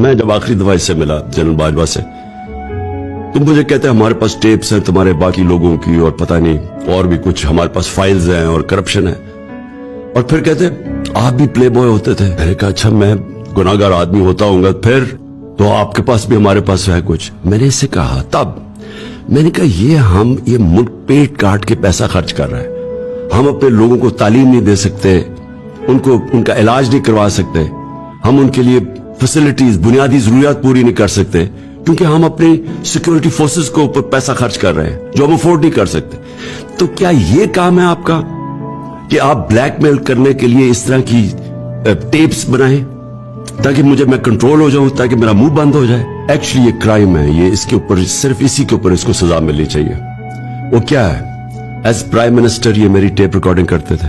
میں جب آخری دفعہ اس سے ملا جنرل باجوہ سے، تو مجھے کہتے ہیں ہمارے پاس ٹیپس ہیں تمہارے باقی لوگوں کی اور پتہ نہیں اور بھی کچھ، ہمارے پاس فائلز ہیں اور کرپشن ہے. اور پھر کہتے آپ بھی پلے بوائے ہوتے تھے. میں نے کہا اچھا میں گناہگار آدمی ہوتا ہوں گا پھر تو آپ کے پاس بھی ہمارے پاس ہے کچھ. میں نے اس سے کہا تب میں نے کہا یہ ملک پیٹ کاٹ کے پیسہ خرچ کر رہا ہے، ہم اپنے لوگوں کو تعلیم نہیں دے سکتے، ان کا علاج نہیں کروا سکتے، ہم ان کے لیے فیسلٹیز بنیادی ضروریات پوری نہیں کر سکتے کیونکہ ہم اپنی سیکیورٹی فورسز کو اوپر پیسہ خرچ کر رہے ہیں جو ہم افورڈ نہیں کر سکتے. تو کیا یہ کام ہے آپ کا کہ آپ بلیک میل کرنے کے لیے اس طرح کی ٹیپس بنائیں تاکہ میں کنٹرول ہو جاؤں، تاکہ میرا منہ بند ہو جائے؟ ایکچولی یہ کرائم ہے، یہ اس کے اوپر صرف اسی کے اوپر اس کو سزا ملنی چاہیے. وہ کیا ہے؟ ایز پرائم منسٹر یہ میری ٹیپ ریکارڈنگ کرتے تھے،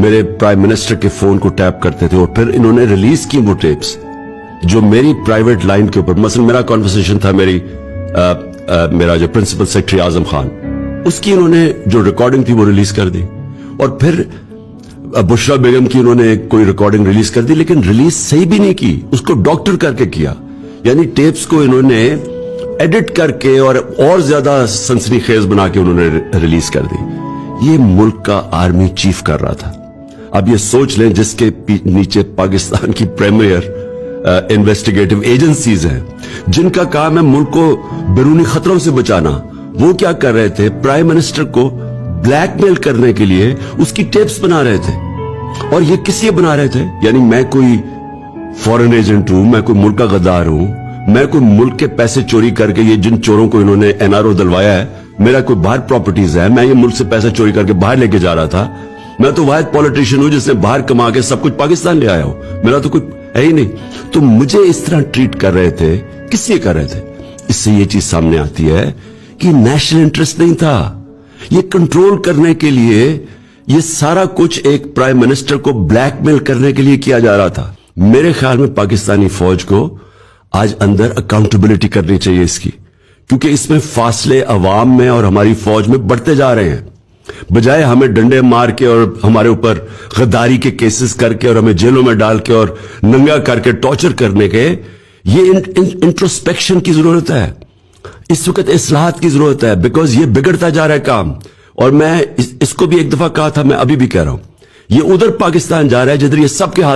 میرے پرائم منسٹر کے فون کو ٹیپ کرتے تھے اور پھر انہوں نے ریلیز کی وہ ٹیپس جو میری پرائیویٹ لائن کے اوپر، مثلا میرا کانورسیشن تھا میرا جو پرنسپل سیکرٹری اعظم خان، اس کی انہوں نے جو ریکارڈنگ تھی وہ ریلیز کر دی. اور پھر بشرا بیگم کی انہوں نے کوئی ریکارڈنگ ریلیز کر دی، لیکن ریلیز صحیح بھی نہیں کی، اس کو ڈاکٹر کر کے کیا، یعنی ٹیپس کو انہوں نے ایڈٹ کر کے اور زیادہ سنسنی خیز بنا کے انہوں نے ریلیز کر دی. یہ ملک کا آرمی چیف کر رہا تھا. اب یہ سوچ لیں جس کے نیچے پاکستان کی پریمیئر انویسٹیگیٹو ایجنسیز ہیں جن کا کام ہے ملک کو بیرونی خطروں سے بچانا، وہ کیا کر رہے تھے؟ پرائم منسٹر کو بلیک میل کرنے کے لیے اس کی ٹیپس بنا رہے تھے. اور یہ کس لیے بنا رہے تھے؟ یعنی میں کوئی فورن ایجنٹ ہوں، میں کوئی ملک کا غدار ہوں، میں کوئی ملک کے پیسے چوری کر کے، یہ جن چوروں کو انہوں نے NRO دلوایا ہے، میرا کوئی باہر پراپرٹیز ہے، میں یہ ملک سے پیسے چوری کر کے باہر لے کے جا رہا تھا، میں تو واحد پولیٹیشین ہوں جس نے باہر کما کے سب کچھ پاکستان لے آیا ہوں، میرا تو کوئی ہے ہی نہیں. تو مجھے اس طرح ٹریٹ کر رہے تھے، کس لیے کر رہے تھے؟ اس سے یہ چیز سامنے آتی ہے کہ نیشنل انٹرسٹ نہیں تھا، یہ کنٹرول کرنے کے لیے یہ سارا کچھ ایک پرائم منسٹر کو بلیک میل کرنے کے لیے کیا جا رہا تھا. میرے خیال میں پاکستانی فوج کو آج اندر اکاؤنٹیبلٹی کرنی چاہیے اس کی، کیونکہ اس میں فاصلے عوام میں اور ہماری فوج میں بڑھتے جا رہے ہیں. بجائے ہمیں ڈنڈے مار کے اور ہمارے اوپر غداری کے کیسز کر کے اور ہمیں جیلوں میں ڈال کے اور ننگا کر کے ٹارچر کرنے کے، یہ انٹروسپیکشن کی ضرورت ہے. اس وقت اصلاحات کی ضرورت ہے، بیکاز یہ بگڑتا جا رہا ہے کام. اور میں اس کو بھی ایک دفعہ کہا تھا، میں ابھی بھی کہہ رہا ہوں، یہ ادھر پاکستان جا رہا ہے جدھر یہ سب کے ہاتھ